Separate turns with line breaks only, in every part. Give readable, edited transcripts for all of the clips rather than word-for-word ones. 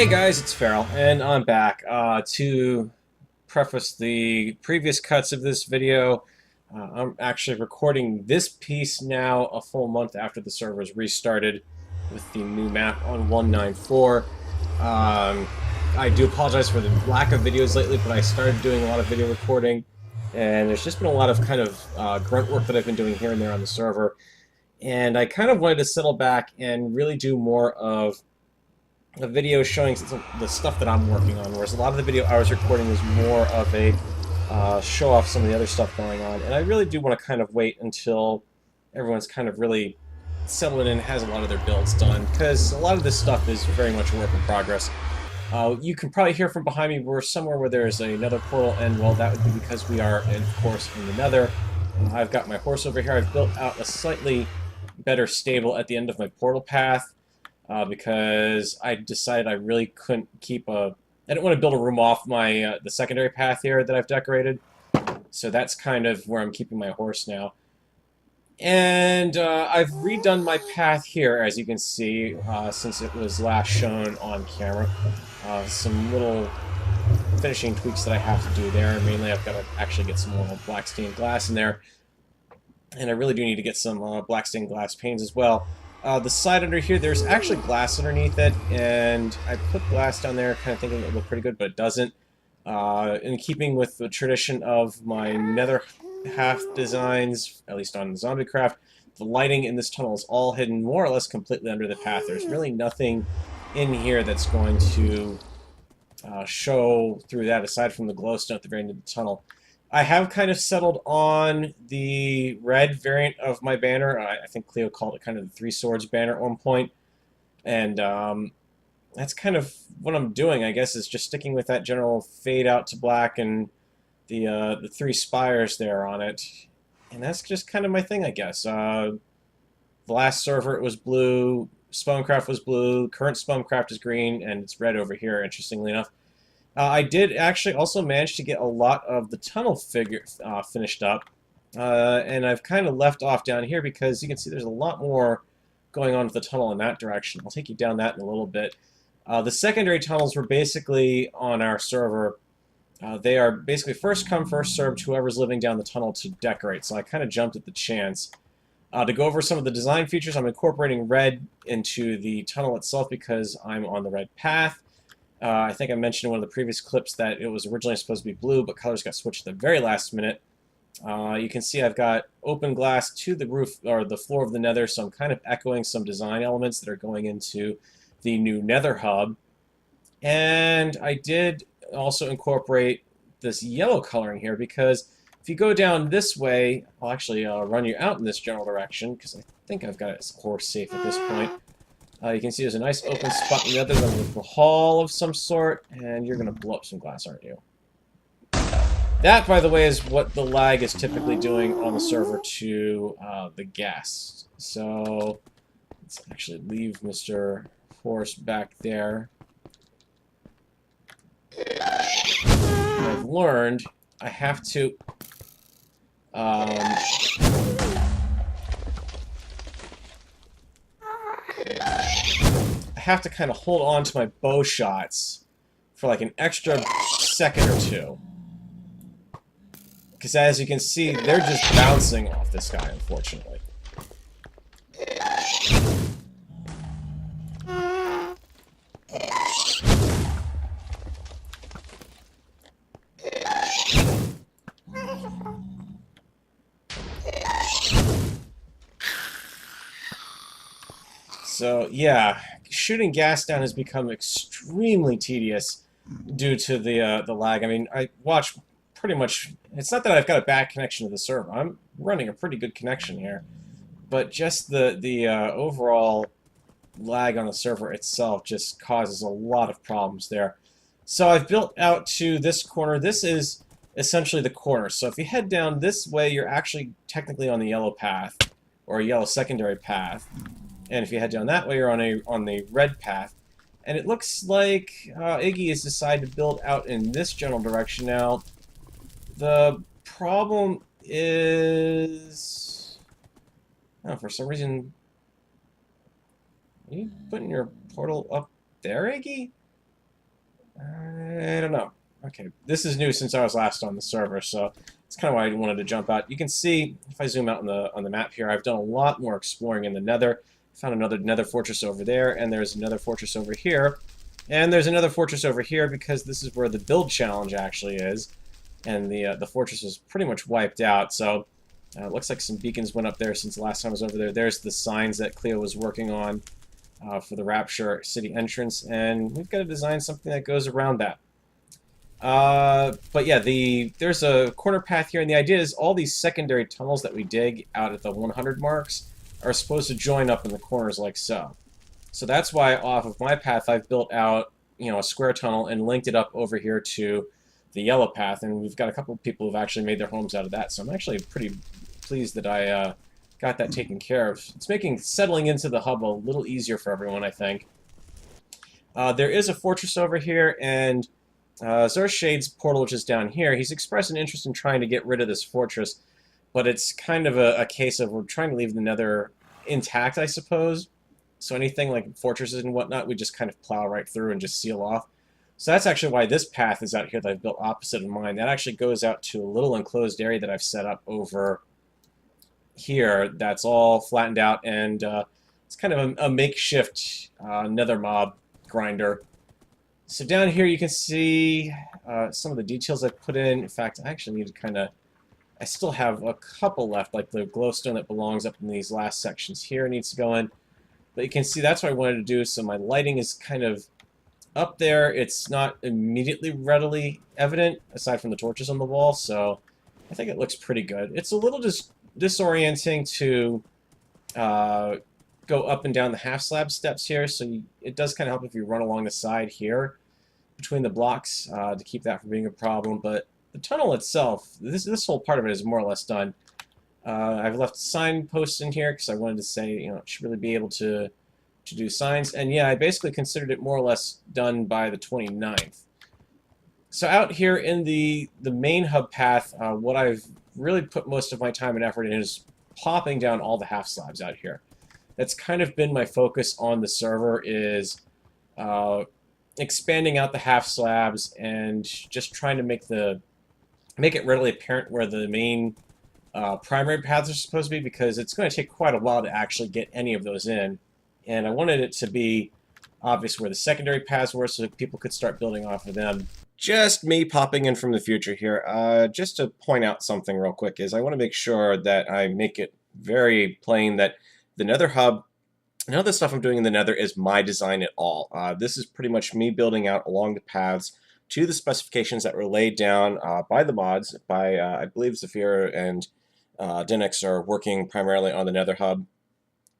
Hey guys, it's Farrell, and I'm back to preface the previous cuts of this video. I'm actually recording this piece now a full month after the servers restarted with the new map on 194. I do apologize for the lack of videos lately, but I started doing a lot of video recording, and there's just been a lot of kind of grunt work that I've been doing here and there on the server, and I kind of wanted to settle back and really do more of a video showing the stuff that I'm working on, whereas a lot of the video I was recording was more of a show off some of the other stuff going on, and I really do want to kind of wait until everyone's kind of really settled in and has a lot of their builds done, because a lot of this stuff is very much a work in progress. You can probably hear from behind me we're somewhere where there's another portal, and well, that would be because we are, of course, in the Nether. I've got my horse over here. I've built out a slightly better stable at the end of my portal path. Because I decided I really couldn't keep a... I didn't want to build a room off my the secondary path here that I've decorated. So that's kind of where I'm keeping my horse now. And I've redone my path here, as you can see, since it was last shown on camera. Some little finishing tweaks that I have to do there. Mainly I've got to actually get some more black stained glass in there. And I really do need to get some black stained glass panes as well. The side under here, there's actually glass underneath it, and I put glass down there kind of thinking it would look pretty good, but it doesn't. In keeping with the tradition of my nether half designs, at least on Zombiecraft, the lighting in this tunnel is all hidden more or less completely under the path. There's really nothing in here that's going to show through that aside from the glowstone at the very end of the tunnel. I have kind of settled on the red variant of my banner. I think Cleo called it kind of the Three Swords banner at one point. And that's kind of what I'm doing, I guess, is just sticking with that general fade out to black and the three spires there on it. And that's just kind of my thing, I guess. The last server, it was blue. Spomcraft was blue. Current Spomcraft is green, and it's red over here, interestingly enough. I did actually also manage to get a lot of the tunnel finished up, and I've kind of left off down here because you can see there's a lot more going on with the tunnel in that direction. I'll take you down that in a little bit. The secondary tunnels were basically on our server. They are basically first come, first served, whoever's living down the tunnel to decorate, so I kind of jumped at the chance. To go over some of the design features, I'm incorporating red into the tunnel itself because I'm on the red path. I think I mentioned in one of the previous clips that it was originally supposed to be blue, but colors got switched at the very last minute. You can see I've got open glass to the roof, or the floor of the nether, so I'm kind of echoing some design elements that are going into the new nether hub. And I did also incorporate this yellow coloring here, because if you go down this way, I'll actually run you out in this general direction, because I think I've got it horse safe at this point. You can see there's a nice open spot in the other than with a hall of some sort, and you're going to blow up some glass, aren't you? That, by the way, is what the lag is typically doing on the server to the guests. So let's actually leave Mr. Horse back there. I've learned I have to... I have to kind of hold on to my bow shots for like an extra second or two. Because as you can see, they're just bouncing off this guy, unfortunately. So, yeah, shooting gas down has become extremely tedious due to the lag. I mean, I watch pretty much... It's not that I've got a bad connection to the server. I'm running a pretty good connection here. But just the overall lag on the server itself just causes a lot of problems there. So I've built out to this corner. This is essentially the corner. So if you head down this way, you're actually technically on the yellow path, or a yellow secondary path. And if you head down that way, you're on the red path. And it looks like Iggy has decided to build out in this general direction. Now, the problem is... Oh, for some reason... Are you putting your portal up there, Iggy? I don't know. Okay, this is new since I was last on the server, so it's kind of why I wanted to jump out. You can see, if I zoom out on the map here, I've done a lot more exploring in the Nether. Found another Nether Fortress over there, and there's another fortress over here. And there's another fortress over here because this is where the build challenge actually is. And the fortress was pretty much wiped out, so it looks like some beacons went up there since the last time I was over there. There's the signs that Cleo was working on for the Rapture City entrance, and we've got to design something that goes around that. But yeah, there's a corner path here, and the idea is all these secondary tunnels that we dig out at the 100 marks are supposed to join up in the corners like so. So that's why off of my path I've built out, you know, a square tunnel and linked it up over here to the yellow path, and we've got a couple of people who've actually made their homes out of that. So I'm actually pretty pleased that I got that taken care of. It's making settling into the hub a little easier for everyone, I think. There is a fortress over here, and Shade's portal, which is down here, he's expressed an interest in trying to get rid of this fortress, but it's kind of a case of we're trying to leave the Nether intact, I suppose. So anything like fortresses and whatnot, we just kind of plow right through and just seal off. So that's actually why this path is out here that I've built opposite of mine. That actually goes out to a little enclosed area that I've set up over here that's all flattened out, and it's kind of a makeshift nether mob grinder. So down here you can see some of the details I've put in. In fact, I actually need to kind of... I still have a couple left, like the glowstone that belongs up in these last sections here needs to go in. But you can see that's what I wanted to do, so my lighting is kind of up there. It's not immediately readily evident, aside from the torches on the wall, so I think it looks pretty good. It's a little disorienting to go up and down the half-slab steps here, so it does kind of help if you run along the side here between the blocks to keep that from being a problem. But the tunnel itself, this whole part of it is more or less done. I've left signposts in here because I wanted to say, you know, it should really be able to do signs. And yeah, I basically considered it more or less done by the 29th. So out here in the main hub path, what I've really put most of my time and effort in is popping down all the half slabs out here. That's kind of been my focus on the server, is expanding out the half slabs and just trying to make it readily apparent where the main primary paths are supposed to be, because it's going to take quite a while to actually get any of those in. And I wanted it to be obvious where the secondary paths were so that people could start building off of them. Just me popping in from the future here. Just to point out something real quick is I want to make sure that I make it very plain that the Nether hub, none of the stuff I'm doing in the Nether is my design at all. This is pretty much me building out along the paths to the specifications that were laid down by the mods, by I believe Zephyr and Dinix are working primarily on the Nether hub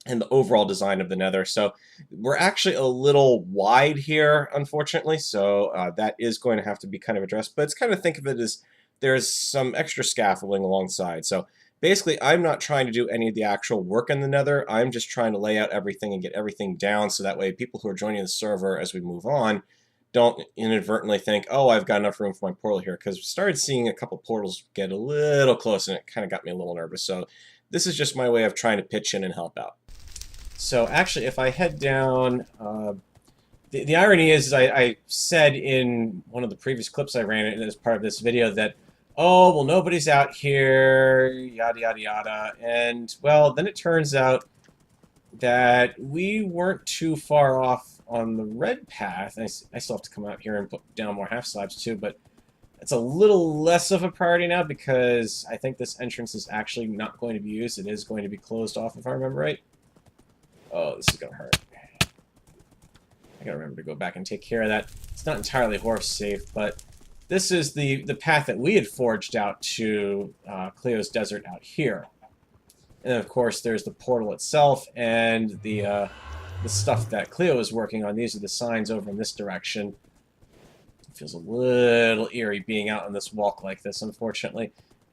and the overall design of the Nether. So we're actually a little wide here, unfortunately, so that is going to have to be kind of addressed. But it's kind of, think of it as there's some extra scaffolding alongside. So basically, I'm not trying to do any of the actual work in the Nether. I'm just trying to lay out everything and get everything down so that way people who are joining the server as we move on don't inadvertently think, oh, I've got enough room for my portal here, because we started seeing a couple portals get a little close, and it kind of got me a little nervous. So this is just my way of trying to pitch in and help out. So actually, if I head down, the irony is I said in one of the previous clips I ran as part of this video that, oh, well, nobody's out here, yada, yada, yada. And, well, then it turns out that we weren't too far off on the red path. I still have to come out here and put down more half slabs too, but it's a little less of a priority now because I think this entrance is actually not going to be used. It is going to be closed off, if I remember right. Oh, this is going to hurt. I gotta remember to go back and take care of that. It's not entirely horse safe, but this is the path that we had forged out to Cleo's Desert out here. And of course, there's the portal itself and the stuff that Cleo is working on. These are the signs over in this direction. It feels a little eerie being out on this walk like this, unfortunately.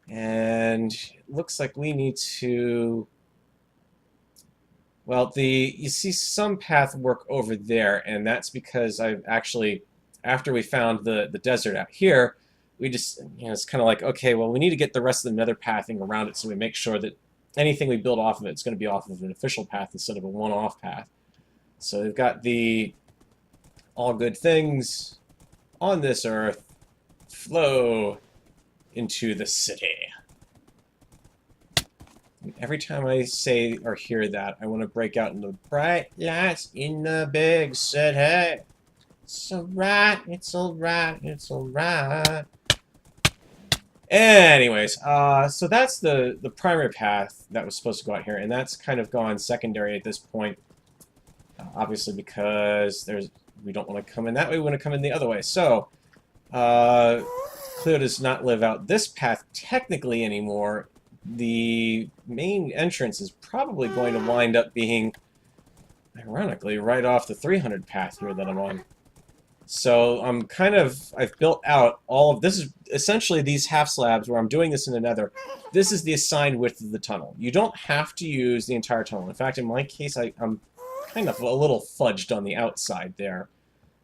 And it looks like we need to... Well, you see some path work over there, and that's because I've actually, after we found the desert out here, we just, you know, it's kind of like, okay, well, we need to get the rest of the nether pathing around it so we make sure that anything we build off of it is going to be off of an official path instead of a one-off path. So we've got the all good things on this earth flow into the city. And every time I say or hear that, I want to break out into bright lights in the big city. It's alright, it's alright, it's alright. Anyways, so that's the primary path that was supposed to go out here, and that's kind of gone secondary at this point. Obviously, because we don't want to come in that way, we want to come in the other way. So, Cleo does not live out this path technically anymore. The main entrance is probably going to wind up being, ironically, right off the 300 path here that I'm on. So I've built out all of this. Is essentially these half slabs where I'm doing this in the Nether. This is the assigned width of the tunnel. You don't have to use the entire tunnel. In fact, in my case, I'm kind of a little fudged on the outside there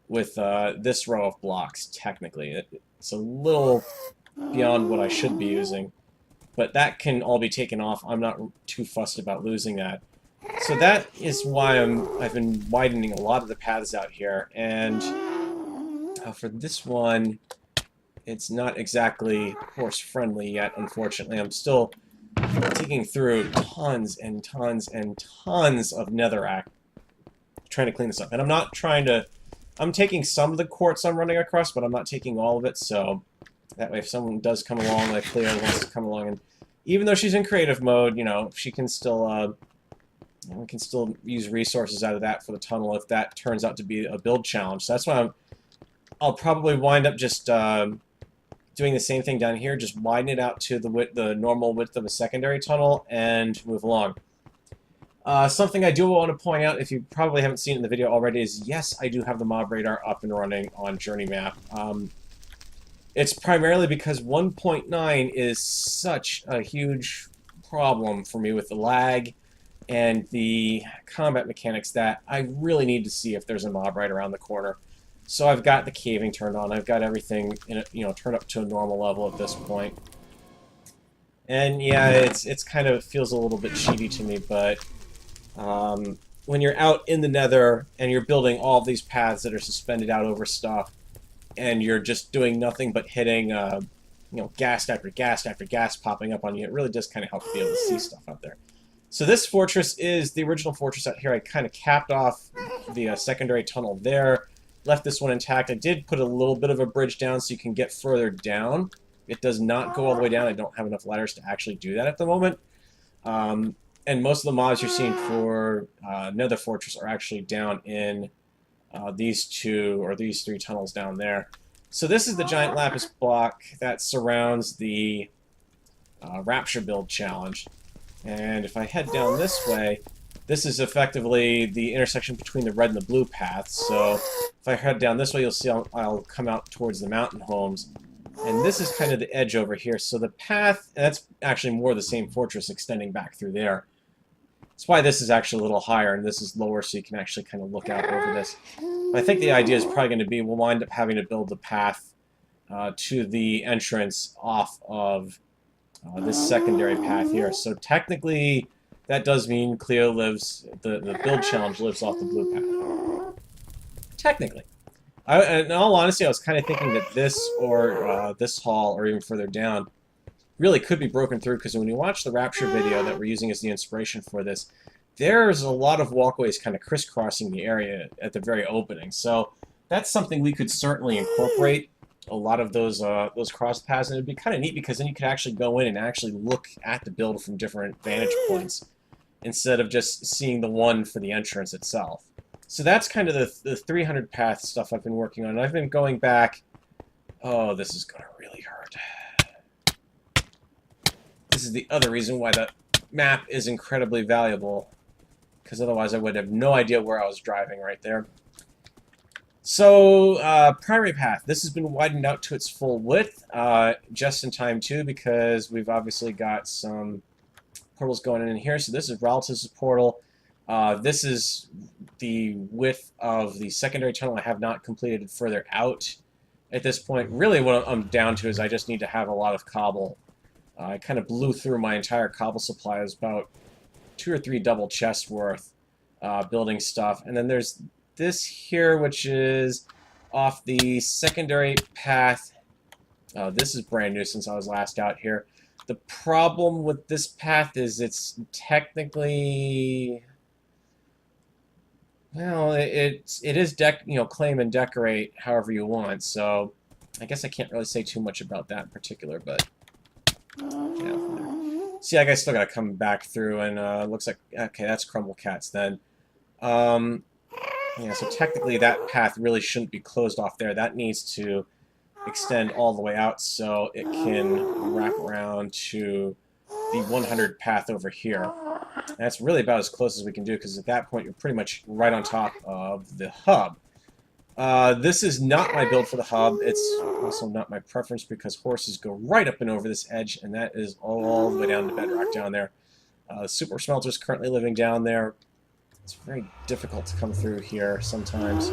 with this row of blocks, technically. It's a little beyond what I should be using. But that can all be taken off. I'm not too fussed about losing that. So that is why I've been widening a lot of the paths out here. And for this one, it's not exactly horse-friendly yet, unfortunately. I'm still digging through tons and tons and tons of netherrack, trying to clean this up. And I'm not trying to... I'm taking some of the quartz I'm running across, but I'm not taking all of it, so that way if someone does come along, like Cleo wants to come along, and even though she's in creative mode, you know, she can still... we can still use resources out of that for the tunnel if that turns out to be a build challenge. So that's why I'll probably wind up just doing the same thing down here, just widen it out to the normal width of a secondary tunnel and move along. Something I do want to point out, if you probably haven't seen it in the video already, is yes, I do have the mob radar up and running on Journeymap. It's primarily because 1.9 is such a huge problem for me with the lag and the combat mechanics that I really need to see if there's a mob right around the corner. So I've got the caving turned on. I've got everything turned up to a normal level at this point. And yeah, it's kind of feels a little bit cheaty to me, but when you're out in the Nether and you're building all of these paths that are suspended out over stuff, and you're just doing nothing but hitting gas after gas after gas popping up on you, it really does kind of help you be able to see stuff out there. So this fortress is the original fortress out here. I kind of capped off the secondary tunnel there, left this one intact. I did put a little bit of a bridge down so you can get further down. It does not go all the way down. I don't have enough ladders to actually do that at the moment. And most of the mobs you're seeing for Nether Fortress are actually down in these three tunnels down there. So this is the giant lapis block that surrounds the Rapture build challenge. And if I head down this way, this is effectively the intersection between the red and the blue paths. So if I head down this way, you'll see I'll come out towards the mountain homes. And this is kind of the edge over here. So the path, that's actually more the same fortress extending back through there. That's why this is actually a little higher and this is lower, so you can actually kind of look out over this. But I think the idea is probably going to be we'll wind up having to build the path to the entrance off of this secondary path here. So technically, that does mean Cleo lives, the build challenge lives off the blue path. Technically. In all honesty, I was kind of thinking that this or this hall, or even further down, really could be broken through, because when you watch the Rapture video that we're using as the inspiration for this, there's a lot of walkways kind of crisscrossing the area at the very opening. So that's something we could certainly incorporate, a lot of those cross paths, and it'd be kind of neat because then you could actually go in and actually look at the build from different vantage points instead of just seeing the one for the entrance itself. So that's kind of the 300 path stuff I've been working on. I've been going back. Oh, this is going to really hurt. This is the other reason why the map is incredibly valuable, because otherwise I would have no idea where I was driving right there. So, primary path. This has been widened out to its full width, just in time too, because we've obviously got some portals going in here. So this is Relatives' portal. This is the width of the secondary tunnel. I have not completed it further out at this point. Really what I'm down to is I just need to have a lot of cobble. I kind of blew through my entire cobble supply. It was about 2 or 3 double chests worth building stuff. And then there's this here, which is off the secondary path. This is brand new since I was last out here. The problem with this path is it's technically, well, it is claim and decorate however you want. So I guess I can't really say too much about that in particular, but yeah. See, I guess still gotta come back through, and looks like, okay, that's Crumble Cats then. Yeah, so technically that path really shouldn't be closed off there. That needs to extend all the way out so it can wrap around to the 100 path over here. And that's really about as close as we can do, because at that point you're pretty much right on top of the hub. This is not my build for the hub. It's also not my preference because horses go right up and over this edge, and that is all the way down to bedrock down there. The super smelter is currently living down there. It's very difficult to come through here sometimes.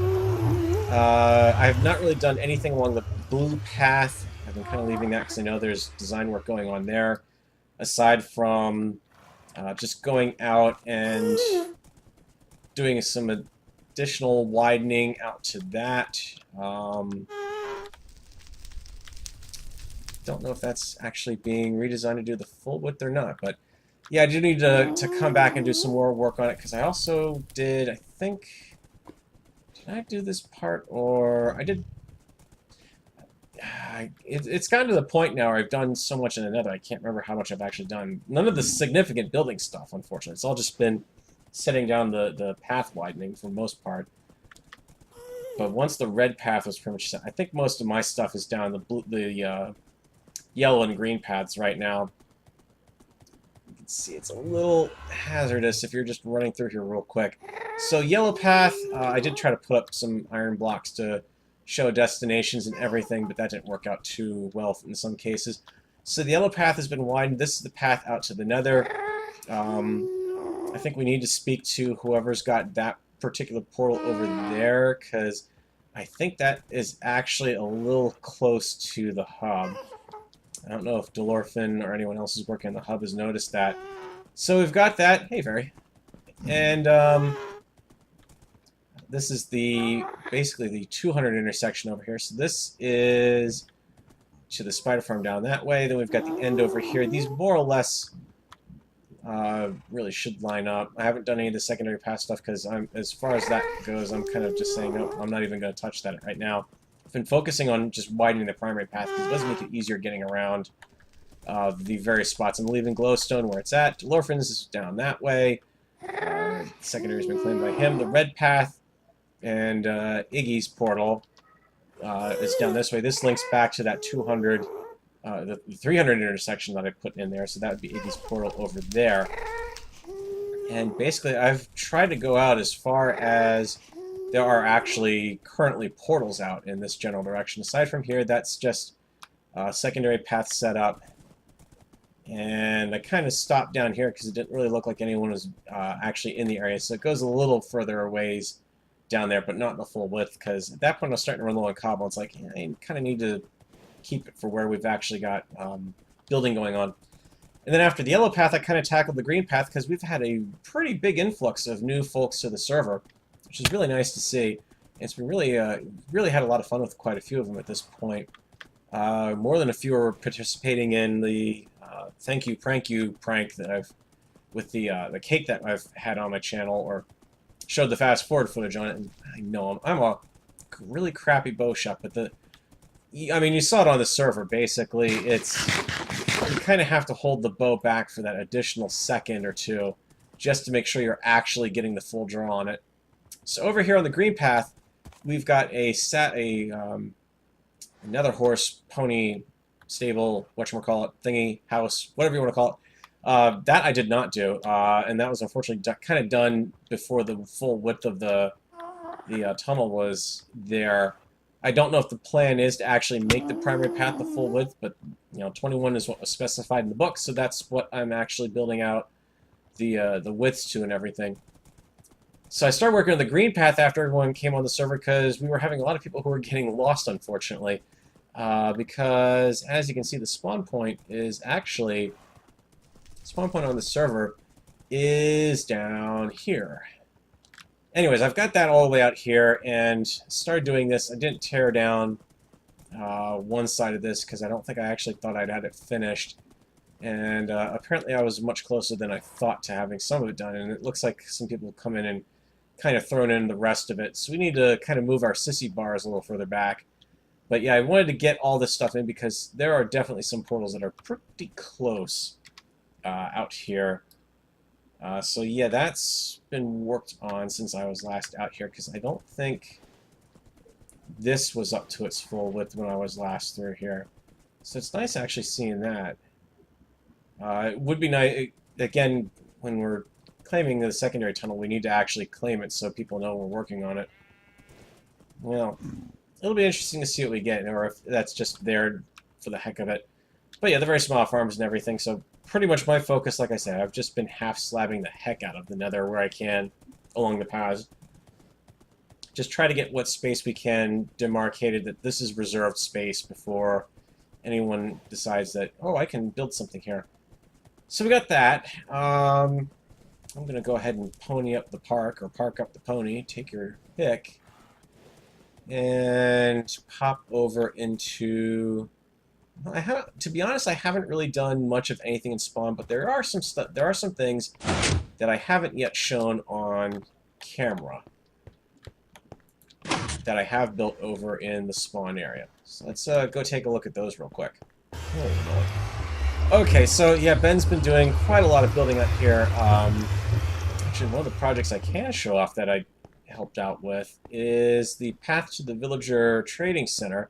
I have not really done anything along the blue path. I've been kind of leaving that because I know there's design work going on there. Aside from just going out and doing some additional widening out to that. Don't know if that's actually being redesigned to do the full width or not, but yeah, I do need to come back and do some more work on it, because I also did, I think, did I do this part, or I did, it's gotten to the point now where I've done so much in the Nether, I can't remember how much I've actually done. None of the significant building stuff, unfortunately. It's all just been setting down the path widening for the most part. But once the red path was pretty much set, I think most of my stuff is down the yellow and green paths right now. You can see it's a little hazardous if you're just running through here real quick. So yellow path, I did try to put up some iron blocks to show destinations and everything, but that didn't work out too well in some cases. So the yellow path has been widened. This is the path out to the Nether. I think we need to speak to whoever's got that particular portal over there, because I think that is actually a little close to the hub. I don't know if Delorphin or anyone else who's working on the hub has noticed that. So we've got that. Hey, Very. And this is basically the 200 intersection over here. So this is to the spider farm down that way. Then we've got the end over here. These more or less really should line up. I haven't done any of the secondary path stuff because as far as that goes, I'm kind of just saying, nope, I'm not even going to touch that right now. I've been focusing on just widening the primary path because it does make it easier getting around the various spots. I'm leaving Glowstone where it's at. Delorphin's is down that way. Secondary's been claimed by him. The red path and Iggy's portal is down this way. This links back to that 200, the 300 intersection that I put in there, so that would be Iggy's portal over there. And basically, I've tried to go out as far as there are actually currently portals out in this general direction. Aside from here, that's just secondary path set up. And I kind of stopped down here because it didn't really look like anyone was actually in the area, so it goes a little further a ways down there, but not the full width, because at that point I was starting to run low on cobble. It's like, I kind of need to keep it for where we've actually got building going on. And then after the yellow path, I kind of tackled the green path because we've had a pretty big influx of new folks to the server, which is really nice to see. It's been really had a lot of fun with quite a few of them at this point. More than a few are participating in the thank you prank that I've with the cake that I've had on my channel, or showed the fast forward footage on it. And I know I'm a really crappy bow shot, but I mean, you saw it on the server. Basically, it's you kind of have to hold the bow back for that additional second or two, just to make sure you're actually getting the full draw on it. So over here on the green path, we've got another horse, pony, stable, whatchamacallit, thingy, house, whatever you want to call it. That I did not do, and that was unfortunately kind of done before the full width of the tunnel was there. I don't know if the plan is to actually make the primary path the full width, but 21 is what was specified in the book, so that's what I'm actually building out the widths to and everything. So I started working on the green path after everyone came on the server because we were having a lot of people who were getting lost, unfortunately. Because, as you can see, the spawn point is actually... Spawn point on the server is down here. Anyways, I've got that all the way out here and started doing this. I didn't tear down one side of this because I don't think I actually thought I'd had it finished. And apparently I was much closer than I thought to having some of it done, and it looks like some people have come in and kind of thrown in the rest of it. So we need to kind of move our sissy bars a little further back. But yeah, I wanted to get all this stuff in because there are definitely some portals that are pretty close out here. So yeah, that's been worked on since I was last out here, because I don't think this was up to its full width when I was last through here. So it's nice actually seeing that. It would be nice, again, when we're claiming the secondary tunnel, we need to actually claim it so people know we're working on it. Well, it'll be interesting to see what we get, or if that's just there for the heck of it. But yeah, they're very small farms and everything, so pretty much my focus, like I said, I've just been half-slabbing the heck out of the nether where I can along the paths. Just try to get what space we can demarcated, that this is reserved space before anyone decides that, oh, I can build something here. So we got that. I'm going to go ahead and pony up the park, or park up the pony, take your pick, and pop over into... to be honest, I haven't really done much of anything in Spawn, but there are some things that I haven't yet shown on camera that I have built over in the Spawn area. So let's go take a look at those real quick. Okay, so yeah, Ben's been doing quite a lot of building up here. Actually, one of the projects I can show off that I helped out with is the Path to the Villager Trading Center.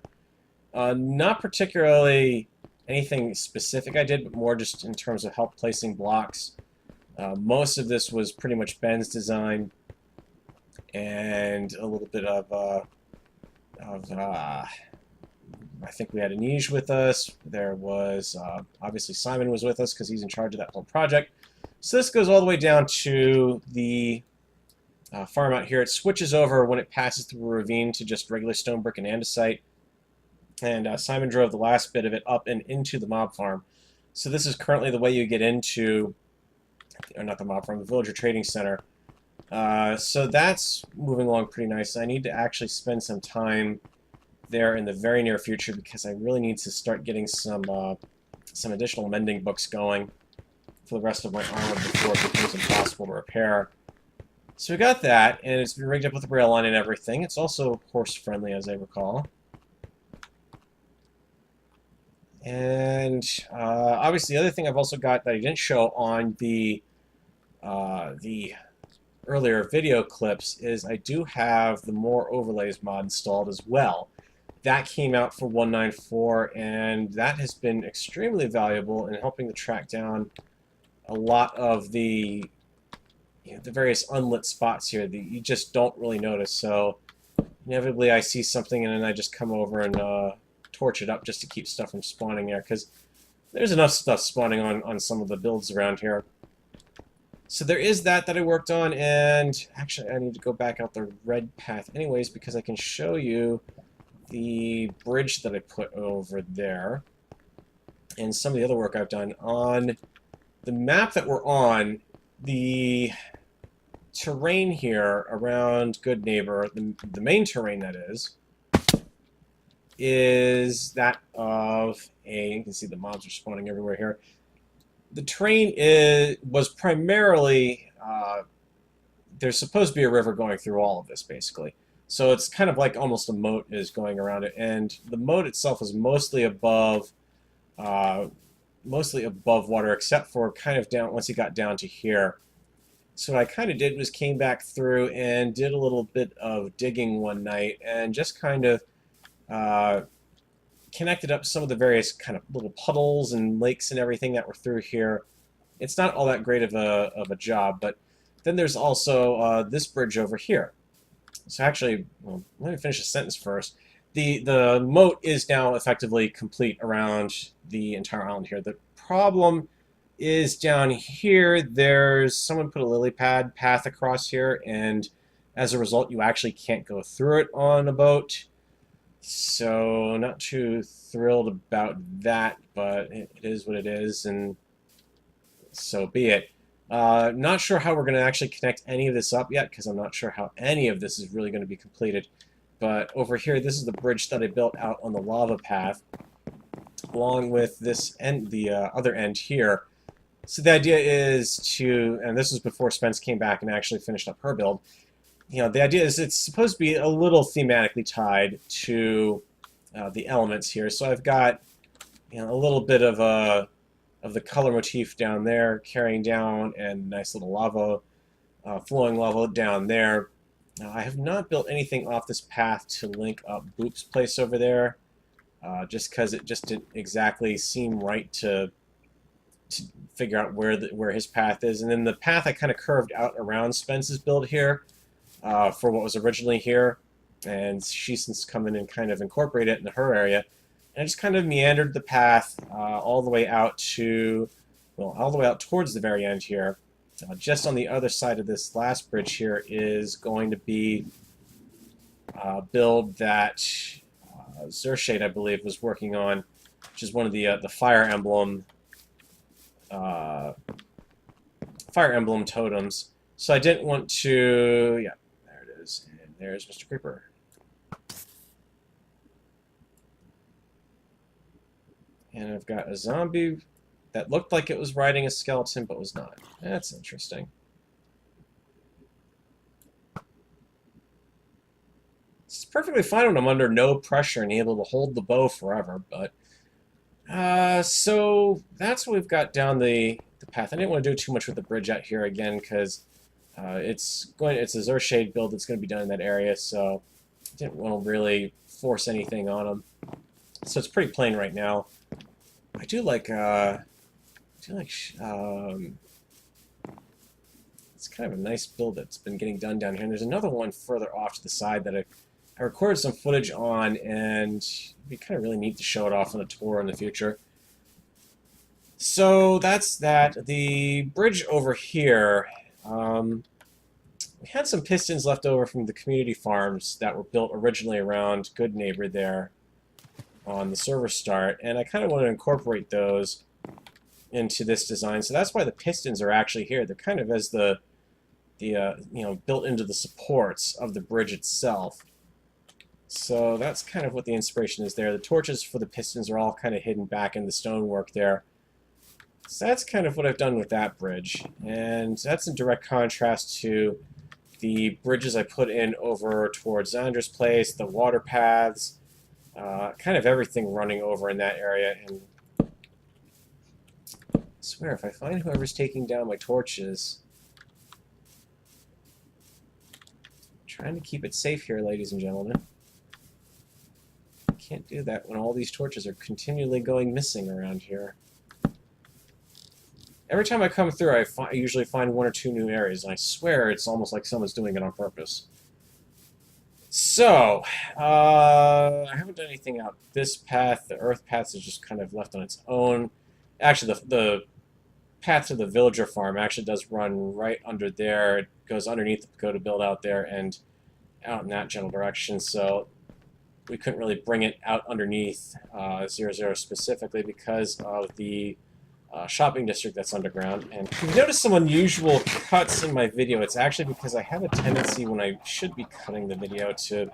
Not particularly anything specific I did, but more just in terms of help placing blocks. Most of this was pretty much Ben's design, and a little bit of I think we had Anij with us. There was, obviously Simon was with us because he's in charge of that whole project. So this goes all the way down to the farm out here. It switches over when it passes through a ravine to just regular stone, brick, and andesite. And Simon drove the last bit of it up and into the mob farm. So this is currently the way you get into, or not the mob farm, the Villager Trading Center. So that's moving along pretty nice. I need to actually spend some time there in the very near future because I really need to start getting some additional mending books going for the rest of my armor before it becomes impossible to repair. So we got that, and it's been rigged up with a rail line and everything. It's also horse-friendly, as I recall. And obviously, the other thing I've also got that I didn't show on the earlier video clips is I do have the More Overlays mod installed as well. That came out for 1.9.4, and that has been extremely valuable in helping to track down a lot of the the various unlit spots here that you just don't really notice. So inevitably I see something and then I just come over and torch it up just to keep stuff from spawning there, because there's enough stuff spawning on some of the builds around here. So there is that I worked on, and actually I need to go back out the red path anyways because I can show you the bridge that I put over there and some of the other work I've done. On the map that we're on, the terrain here around Good Neighbor, the main terrain that is that of a, you can see the mobs are spawning everywhere here. The terrain was primarily, there's supposed to be a river going through all of this, basically. So it's kind of like almost a moat is going around it, and the moat itself is mostly above water, except for kind of down once you got down to here. So what I kind of did was came back through and did a little bit of digging one night and just kind of connected up some of the various kind of little puddles and lakes and everything that were through here. It's not all that great of a job, but then there's also this bridge over here. So actually, well, let me finish the sentence first. The moat is now effectively complete around the entire island here. The problem is down here, there's someone put a lily pad path across here, and as a result, you actually can't go through it on a boat. So not too thrilled about that, but it is what it is, and so be it. Not sure how we're going to actually connect any of this up yet, because I'm not sure how any of this is really going to be completed. But over here, this is the bridge that I built out on the lava path, along with this end, the other end here. So the idea is to, and this was before Spence came back and actually finished up her build, the idea is it's supposed to be a little thematically tied to the elements here. So I've got a little bit of the color motif down there carrying down, and nice little lava, flowing lava down there. I have not built anything off this path to link up Boop's place over there, just because it just didn't exactly seem right to figure out where his path is. And then the path I kind of curved out around Spence's build here for what was originally here, and she's since come in and kind of incorporated it into her area. And I just kind of meandered the path all the way out to, well, all the way out towards the very end here. Just on the other side of this last bridge here is going to be a build that Zershade, I believe, was working on, which is one of the Fire Emblem totems. So I didn't want to, yeah, there it is, and there's Mr. Creeper. And I've got a zombie that looked like it was riding a skeleton, but was not. That's interesting. It's perfectly fine when I'm under no pressure and able to hold the bow forever, but... so that's what we've got down the path. I didn't want to do too much with the bridge out here again, because it's a Zershade build that's going to be done in that area, so I didn't want to really force anything on them. So it's pretty plain right now. I do like it's kind of a nice build that's been getting done down here. And there's another one further off to the side that I recorded some footage on, and it'd be kind of really neat to show it off on a tour in the future. So that's that. The bridge over here, we had some pistons left over from the community farms that were built originally around Good Neighbor there on the server start, and I kind of want to incorporate those into this design. So that's why the pistons are actually here. They're kind of as the built into the supports of the bridge itself. So that's kind of what the inspiration is there. The torches for the pistons are all kind of hidden back in the stonework there. So that's kind of what I've done with that bridge. And that's in direct contrast to the bridges I put in over towards Zandra's place, the water paths, kind of everything running over in that area. And I swear, if I find whoever's taking down my torches... I'm trying to keep it safe here, ladies and gentlemen. Can't do that when all these torches are continually going missing around here. Every time I come through, I usually find one or two new areas, and I swear it's almost like someone's doing it on purpose. So, I haven't done anything out this path. The earth path is just kind of left on its own. Actually, the path to the villager farm actually does run right under there. It goes underneath the pagoda build out there and out in that general direction, so we couldn't really bring it out underneath 00 specifically because of the shopping district that's underground. And if you've noticed some unusual cuts in my video, it's actually because I have a tendency when I should be cutting the video to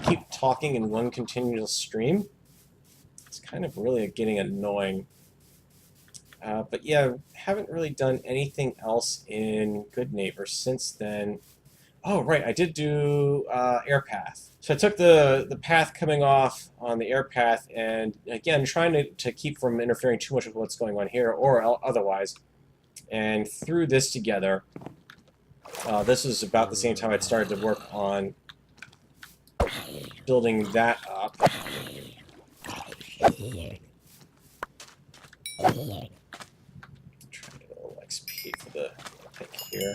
keep talking in one continuous stream. It's kind of really getting annoying. But yeah, haven't really done anything else in Good Neighbor since then. Oh, right, I did do air path. So I took the path coming off on the air path, and again, trying to keep from interfering too much with what's going on here or otherwise, and threw this together. This was about the same time I'd started to work on building that up. Trying to get a little XP for the pick here.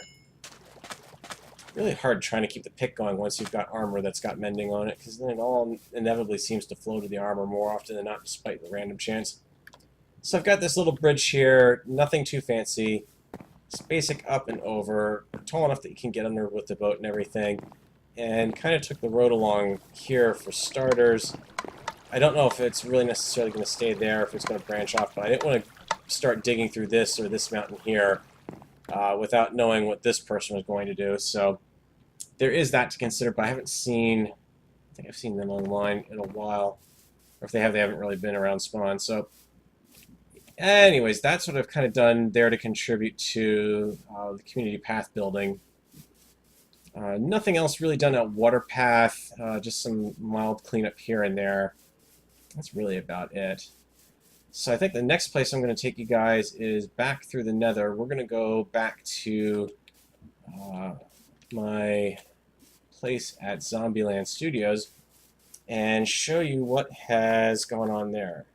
Really hard trying to keep the pick going once you've got armor that's got mending on it, because then it all inevitably seems to flow to the armor more often than not, despite the random chance. So I've got this little bridge here, nothing too fancy. It's basic up and over, tall enough that you can get under with the boat and everything, and kind of took the road along here for starters. I don't know if it's really necessarily going to stay there, if it's going to branch off, but I didn't want to start digging through this or this mountain here without knowing what this person was going to do. So there is that to consider, but I haven't seen, I think I've seen them online in a while. Or if they have, they haven't really been around spawn. So anyways, that's what I've kind of done there to contribute to the community path building. Nothing else really done at Waterpath, just some mild cleanup here and there. That's really about it. So I think the next place I'm going to take you guys is back through the Nether. We're going to go back to my place at Zombieland Studios and show you what has gone on there.